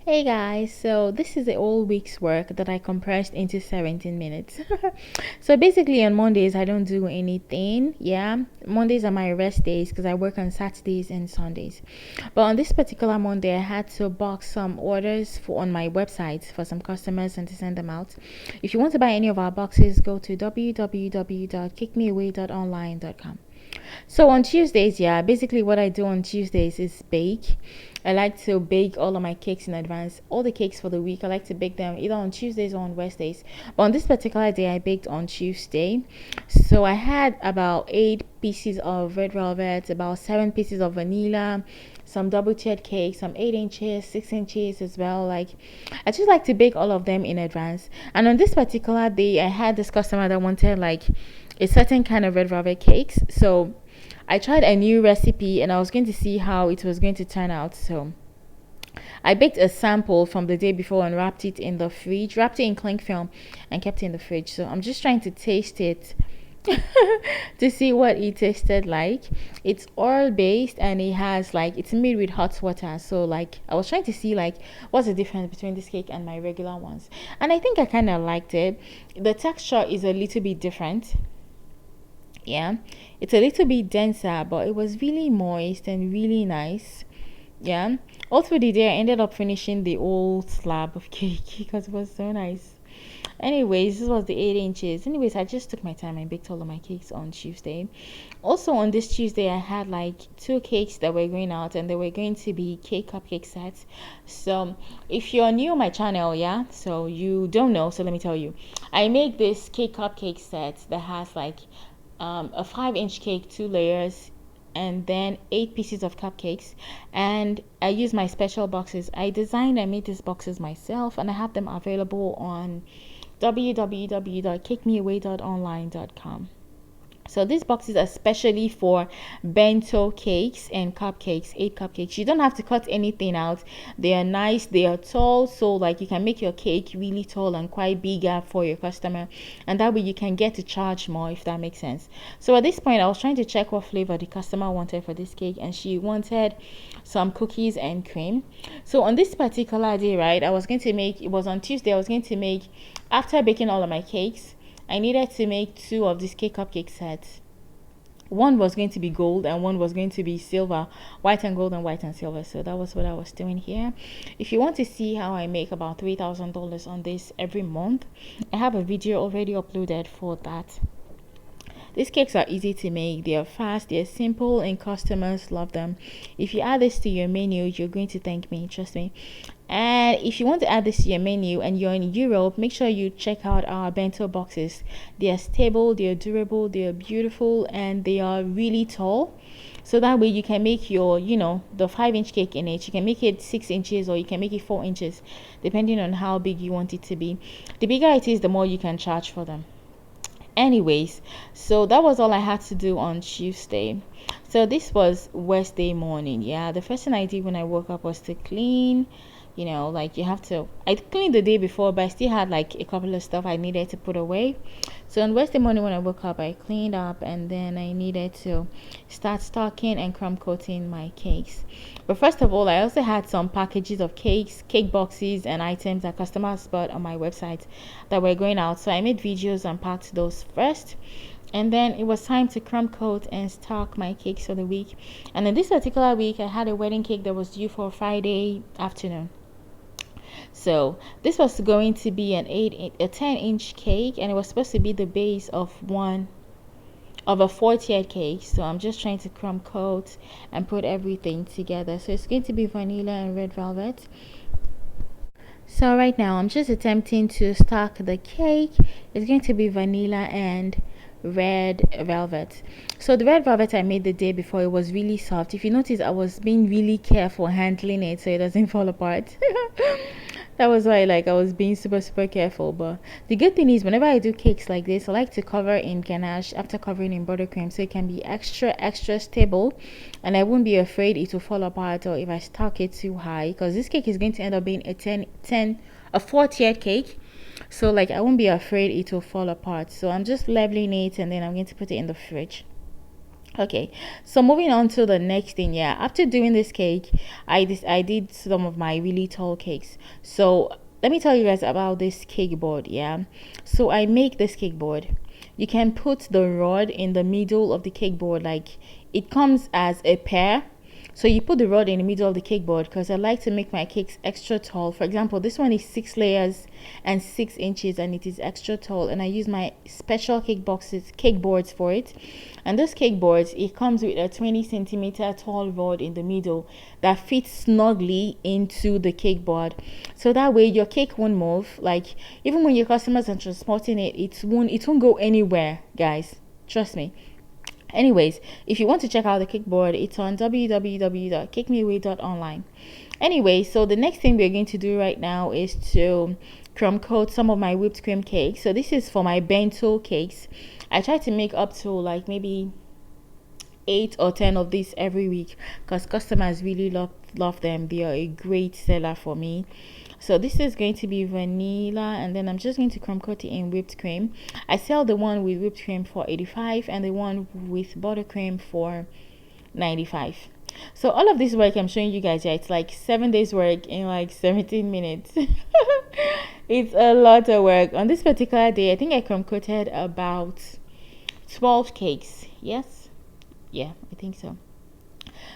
Hey guys, so this is the whole week's work that I compressed into 17 minutes. So basically, on Mondays, I don't do anything. Yeah, Mondays are my rest days because I work on Saturdays and Sundays. But on this particular Monday, I had to box some orders on my website for some customers and to send them out. If you want to buy any of our boxes, go to www.kickmeaway.online.com. So on Tuesdays, yeah, basically what I do on Tuesdays is bake. I like to bake all of my cakes in advance. All the cakes for the week, I like to bake them either on Tuesdays or on Wednesdays. But on this particular day, I baked on Tuesday. So I had about 8 pieces of red velvet, about 7 pieces of vanilla, some double tiered cakes, some 8 inches, 6 inches as well. Like, I just like to bake all of them in advance. And on this particular day, I had this customer that wanted like a certain kind of red velvet cakes. So I tried a new recipe and I was going to see how it was going to turn out. So I baked a sample from the day before and wrapped it in the fridge, wrapped it in cling film and kept it in the fridge. So I'm just trying to taste it to see what it tasted like. It's oil based and it has like it's made with hot water. So like I was trying to see like what's the difference between this cake and my regular ones. And I think I kind of liked it. The texture is a little bit different. Yeah, it's a little bit denser, but it was really moist and really nice. Yeah, all through the day I ended up finishing the whole slab of cake because it was so nice. Anyways, this was the 8 inches. Anyways, I just took my time and baked all of my cakes on Tuesday. Also on this Tuesday I had like two cakes that were going out and they were going to be cake cupcake sets. So if you're new on my channel, yeah, so you don't know, so let me tell you, I make this cake cupcake set that has like a 5 inch cake, 2 layers, and then 8 pieces of cupcakes. And I use my special boxes. I designed and made these boxes myself, and I have them available on www.kickmeaway.online.com. So these boxes are specially for bento cakes and cupcakes, 8 cupcakes. You don't have to cut anything out. They are nice, they are tall, so like you can make your cake really tall and quite bigger for your customer, and that way you can get to charge more, if that makes sense. So at this point I was trying to check what flavor the customer wanted for this cake, and she wanted some cookies and cream. So on this particular day, right, I was going to make, it was on Tuesday, I was going to make, after baking all of my cakes, I needed to make two of these cake cupcake sets. One was going to be gold and one was going to be silver, white and gold and white and silver. So that was what I was doing here. If you want to see how I make about $3,000 on this every month, I have a video already uploaded for that. These cakes are easy to make, they are fast, they are simple, and customers love them. If you add this to your menu, you're going to thank me, trust me. And if you want to add this to your menu and you're in Europe, make sure you check out our bento boxes. They are stable, they are durable, they are beautiful, and they are really tall. So that way you can make your, the 5 inch cake in it. You can make it 6 inches or you can make it 4 inches, depending on how big you want it to be. The bigger it is, the more you can charge for them. Anyways, so that was all I had to do on Tuesday. So this was Wednesday morning. Yeah, the first thing I did when I woke up was to clean. Like you have to, I cleaned the day before, but I still had like a couple of stuff I needed to put away. So on Wednesday morning when I woke up, I cleaned up and then I needed to start stocking and crumb coating my cakes. But first of all, I also had some packages of cakes, cake boxes and items that customers bought on my website that were going out. So I made videos and packed those first. And then it was time to crumb coat and stock my cakes for the week. And in this particular week, I had a wedding cake that was due for Friday afternoon. So this was going to be a 10-inch cake, and it was supposed to be the base of a 4-tiered cake. So I'm just trying to crumb coat and put everything together. So it's going to be vanilla and red velvet. So right now I'm just attempting to stock the cake. It's going to be vanilla and red velvet. So the red velvet I made the day before, it was really soft. If you notice, I was being really careful handling it so it doesn't fall apart. That was why I was being super careful. But the good thing is, whenever I do cakes like this, I like to cover in ganache after covering in buttercream, so it can be extra stable and I won't be afraid it will fall apart or if I stock it too high, because this cake is going to end up being a 4-tier cake. So I won't be afraid it will fall apart. So I'm just leveling it and then I'm going to put it in the fridge. Okay, so moving on to the next thing. Yeah, after doing this cake, I did some of my really tall cakes. So let me tell you guys about this cake board. Yeah, so I make this cake board. You can put the rod in the middle of the cake board, like it comes as a pair. So you put the rod in the middle of the cake board because I like to make my cakes extra tall. For example, this one is 6 layers and 6 inches, and it is extra tall. And I use my special cake boards for it. And those cake boards, it comes with a 20 centimeter tall rod in the middle that fits snugly into the cake board. So that way your cake won't move. Like even when your customers are transporting it, it won't go anywhere, guys. Trust me. Anyways, if you want to check out the cake board, it's on www.kickmylife.online. Anyway, so the next thing we're going to do right now is to crumb coat some of my whipped cream cakes. So this is for my bento cakes. I try to make up to like maybe 8 or 10 of these every week because customers really love them. They are a great seller for me. So this is going to be vanilla, and then I'm just going to crumb coat it in whipped cream. I sell the one with whipped cream for 85 and the one with buttercream for 95. So all of this work I'm showing you guys, yeah, it's like 7 days work in like 17 minutes. It's a lot of work. On this particular day, I think I crumb coated about 12 cakes. Yes, yeah, I think so.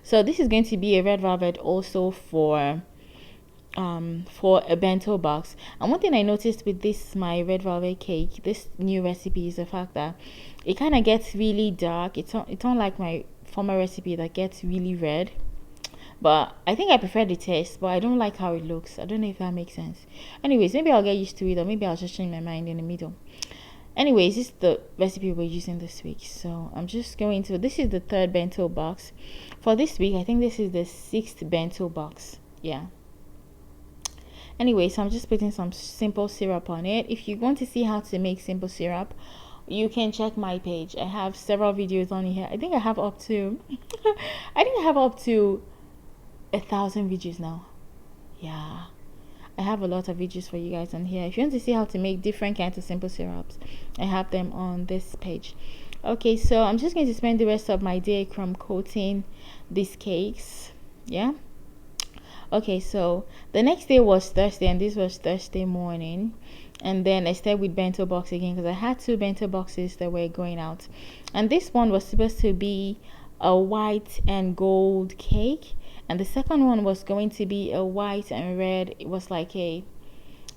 So this is going to be a red velvet also for a bento box. And one thing I noticed with this my red velvet cake, this new recipe, is the fact that it kind of gets really dark. It's not like my former recipe that gets really red, but I think I prefer the taste, but I don't like how it looks. I don't know if that makes sense. Anyways, maybe I'll get used to it, or maybe I'll just change my mind in the middle. Anyways, this is the recipe we're using this week. So I'm just going to, this is the 3rd bento box for this week. I think this is the 6th bento box. Yeah. Anyway, so I'm just putting some simple syrup on it. If you want to see how to make simple syrup, you can check my page. I have several videos on here. I think I have up to 1,000 videos now. Yeah, I have a lot of videos for you guys on here. If you want to see how to make different kinds of simple syrups, I have them on this page. Okay, so I'm just going to spend the rest of my day crumb coating these cakes. Yeah. Okay, so the next day was Thursday, and this was Thursday morning. And then I stayed with bento box again because I had 2 bento boxes that were going out. And this one was supposed to be a white and gold cake, and the second one was going to be a white and red. It was like a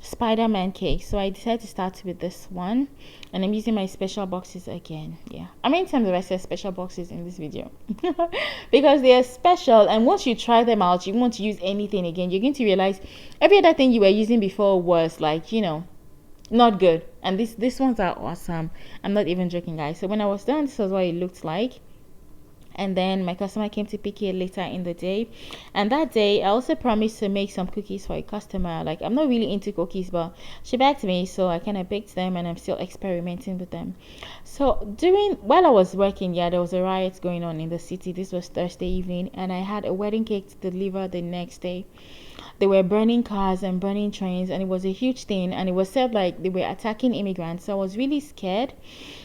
Spider-Man cake. So I decided to start with this one, and I'm using my special boxes again. Yeah, how many times have I said special boxes in this video? Because they are special, and once you try them out, you won't use anything again. You're going to realize every other thing you were using before was like, not good, and these ones are awesome. I'm not even joking, guys. So when I was done, this was what it looked like. And then my customer came to pick it later in the day, and that day I also promised to make some cookies for a customer. Like, I'm not really into cookies, but she begged me, so I kind of baked them, and I'm still experimenting with them. So while I was working, yeah, there was a riot going on in the city. This was Thursday evening, and I had a wedding cake to deliver the next day. They were burning cars and burning trains, and it was a huge thing, and it was said like they were attacking immigrants. So I was really scared,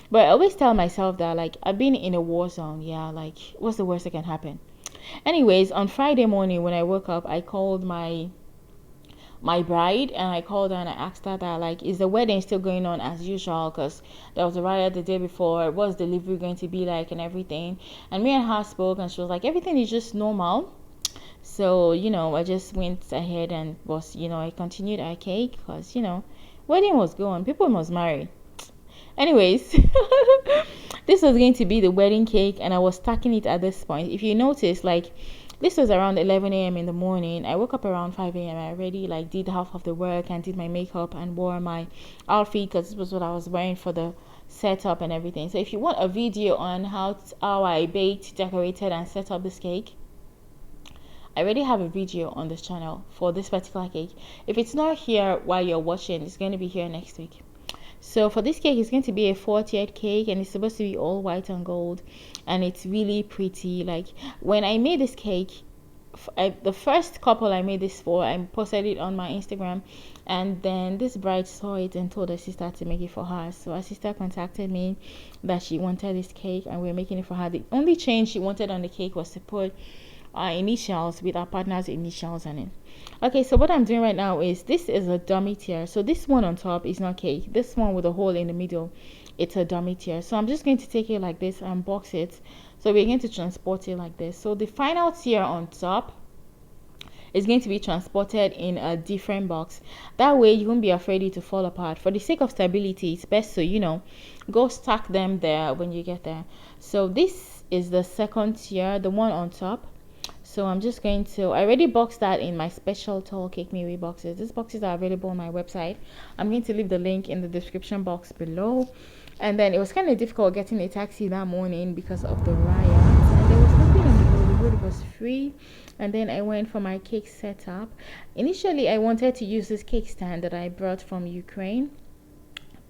but I always tell myself that, like, I've been in a war zone. Yeah, like, what's the worst that can happen? Anyways, on Friday morning when I woke up, I called my bride, and I called her and I asked her that, like, is the wedding still going on as usual? Because there was a riot the day before. What's delivery going to be like and everything? And me and her spoke, and she was like, everything is just normal. So, I just went ahead and I continued our cake because, wedding was going. People must marry. Anyways, this was going to be the wedding cake, and I was stacking it at this point. If you notice, like, this was around 11 a.m. in the morning. I woke up around 5 a.m. I already, like, did half of the work and did my makeup and wore my outfit because this was what I was wearing for the setup and everything. So if you want a video on how I baked, decorated, and set up this cake, I already have a video on this channel for this particular cake. If it's not here while you're watching, it's going to be here next week. So for this cake, it's going to be a 40th cake, and it's supposed to be all white and gold, and it's really pretty. Like, when I made this cake, the first couple I made this for, I posted it on my Instagram, and then this bride saw it and told her sister to make it for her. So her sister contacted me that she wanted this cake and we are making it for her. The only change she wanted on the cake was to put our initials with our partner's initials on it. Okay, so what I'm doing right now is, this is a dummy tier. So this one on top is not cake. This one with a hole in the middle, it's a dummy tier. So I'm just going to take it like this and box it. So we're going to transport it like this. So the final tier on top is going to be transported in a different box. That way you won't be afraid it to fall apart. For the sake of stability, it's best to go stack them there when you get there. So this is the second tier, the one on top. So I'm just going to, I already boxed that in my special tall cake me boxes. These boxes are available on my website. I'm going to leave the link in the description box below. And then it was kind of difficult getting a taxi that morning because of the riot, and there was nothing on the road. The road was free. And then I went for my cake setup. Initially I wanted to use this cake stand that I brought from Ukraine,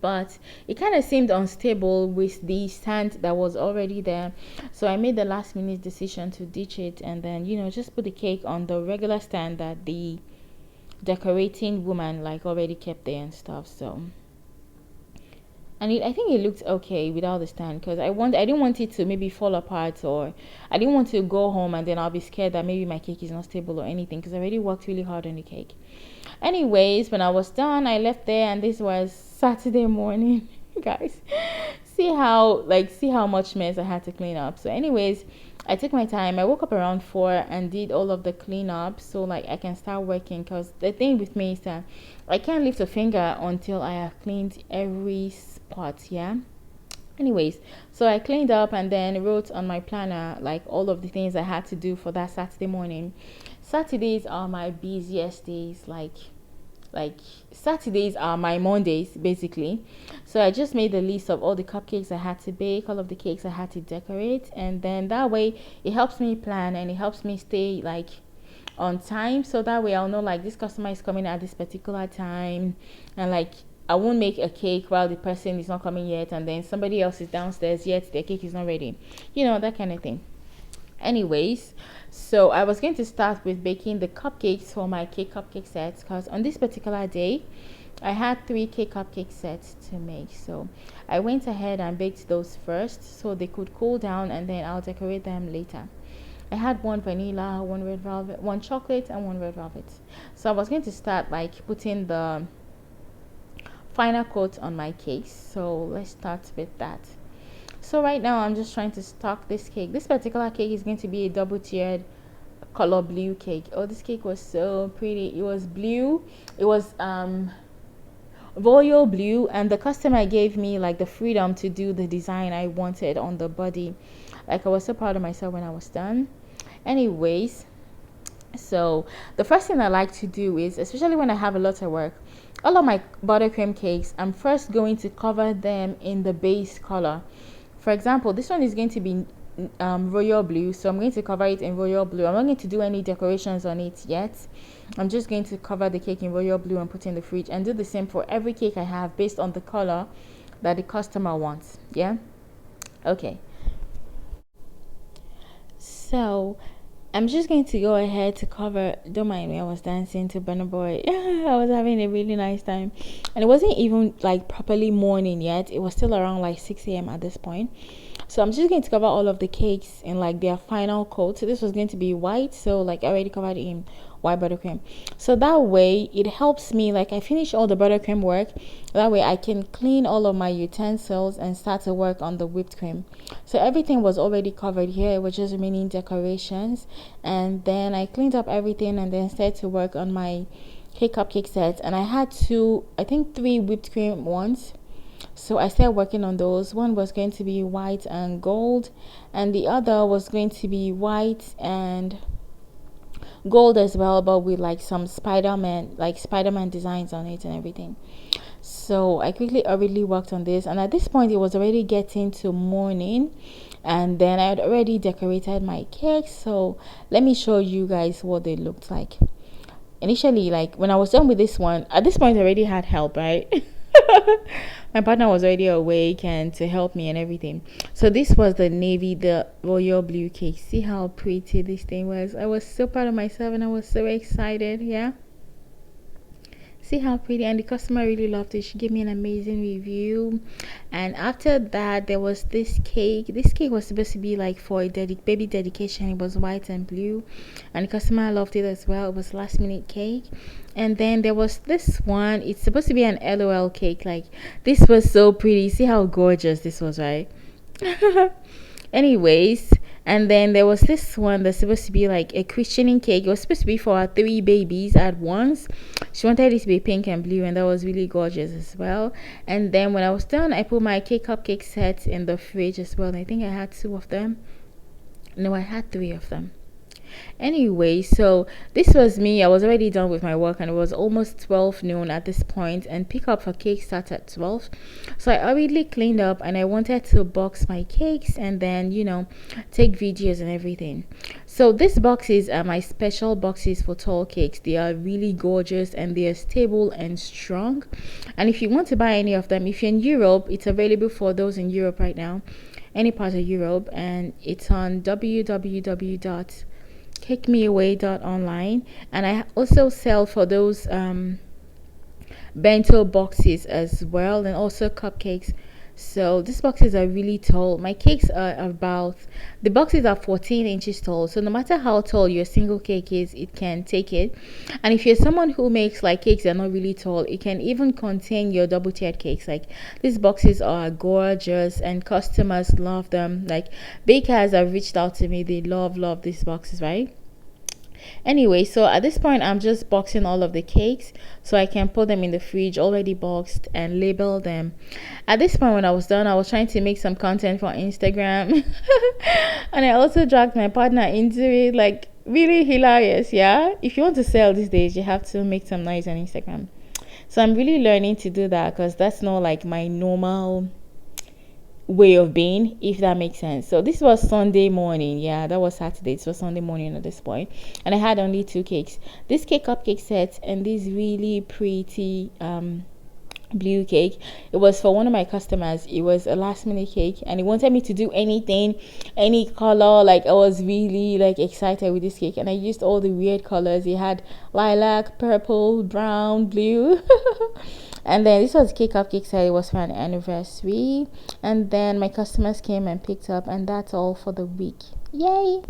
but it kind of seemed unstable with the stand that was already there. So I made the last minute decision to ditch it and then just put the cake on the regular stand that the decorating woman already kept there and stuff. So, and I think it looked okay without the stand, because I didn't want it to maybe fall apart, or I didn't want to go home and then I'll be scared that maybe my cake is not stable or anything, because I already worked really hard on the cake. Anyways, when I was done, I left there, and this was Saturday morning. Guys, see how much mess I had to clean up. So anyways, I took my time. I woke up around 4 and did all of the cleanup so I can start working, because the thing with me is that I can't lift a finger until I have cleaned every spot. Yeah. Anyways, so I cleaned up and then wrote on my planner all of the things I had to do for that Saturday morning. Saturdays are my busiest days. Saturdays are my Mondays basically. So I just made a list of all the cupcakes I had to bake, all of the cakes I had to decorate, and then that way it helps me plan and it helps me stay on time. So that way I'll know this customer is coming at this particular time, and I won't make a cake while the person is not coming yet, and then somebody else is downstairs yet their cake is not ready, that kind of thing. Anyways, so I was going to start with baking the cupcakes for my cupcake sets, because on this particular day I had 3 cupcake sets to make. So I went ahead and baked those first so they could cool down, and then I'll decorate them later. I had 1 vanilla, 1 red velvet, 1 chocolate, and 1 red velvet. So I was going to start putting the final coat on my cakes. So let's start with that. So right now I'm just trying to stock this cake. This particular cake is going to be a double tiered color blue cake. Oh, this cake was so pretty. It was blue. It was royal blue, and the customer gave me the freedom to do the design I wanted on the body. I was so proud of myself when I was done. Anyways, so the first thing I like to do is, especially when I have a lot of work, all of my buttercream cakes, I'm first going to cover them in the base color. For example, this one is going to be royal blue, so I'm going to cover it in royal blue. I'm not going to do any decorations on it yet. I'm just going to cover the cake in royal blue and put it in the fridge, and do the same for every cake I have based on the color that the customer wants. Yeah. Okay, so I'm just going to go ahead to cover. Don't mind me, I was dancing to Burna Boy. I was having a really nice time, and it wasn't even properly morning yet. It was still around 6 a.m. at this point. So I'm just going to cover all of the cakes in their final coat. So this was going to be white, so I already covered it in white buttercream. So that way it helps me, I finish all the buttercream work. That way I can clean all of my utensils and start to work on the whipped cream. So everything was already covered here. It was just remaining decorations, and then I cleaned up everything and then started to work on my cupcake sets. And I had 3 whipped cream ones. So I started working on those. One was going to be white and gold, and the other was going to be white and gold as well, but with some Spider-Man designs on it and everything. So I already worked on this, and at this point it was already getting to morning, and then I had already decorated my cakes. So let me show you guys what they looked like. Initially, when I was done with this one, at this point I already had help, right? My partner was already awake and to help me and everything. So this was the royal blue cake. See how pretty this thing was. I was so proud of myself and I was so excited. Yeah, see how pretty, and the customer really loved it. She gave me an amazing review. And after that, there was this cake was supposed to be like for a baby dedication. It was white and blue, and the customer loved it as well. It was last minute cake. And then there was this one. It's supposed to be an LOL cake. Like, this was so pretty. See how gorgeous this was, right? Anyways, and then there was this one that's supposed to be like a christening cake. It was supposed to be for our 3 babies at once. She wanted it to be pink and blue, and that was really gorgeous as well. And then when I was done, I put my cupcake sets in the fridge as well. And I think I had 2 of them. No, I had 3 of them. Anyway, so this was me. I was already done with my work and it was almost 12 noon at this point, and pick up for cake starts at 12. So I already cleaned up and I wanted to box my cakes and then, take videos and everything. So these boxes are my special boxes for tall cakes. They are really gorgeous and they are stable and strong. And if you want to buy any of them, if you're in Europe, it's available for those in Europe right now, any part of Europe, and it's on www.kickmylife.online. And I also sell for those bento boxes as well, and also cupcakes. So these boxes are really tall. My cakes are the boxes are 14 inches tall, so no matter how tall your single cake is, it can take it. And if you're someone who makes like cakes that are not really tall, it can even contain your double tiered cakes. Like, these boxes are gorgeous and customers love them. Like, bakers have reached out to me, they love these boxes, right? Anyway, so at this point I'm just boxing all of the cakes so I can put them in the fridge already boxed and label them. At this point, when I was done, I was trying to make some content for Instagram and I also dragged my partner into it. Like, really hilarious. Yeah, if you want to sell these days, you have to make some noise on Instagram. So I'm really learning to do that because that's not like my normal way of being, if that makes sense. So this was Sunday morning. Yeah, that was Saturday. It was Sunday morning at this point, and I had only 2 cakes. This cupcake set and this really pretty blue cake. It was for one of my customers. It was a last minute cake and he wanted me to do anything, any color. Like, I was really like excited with this cake and I used all the weird colors. It had lilac, purple, brown, blue. And then this was cupcake set. It was for an anniversary, and then my customers came and picked up, and that's all for the week. Yay!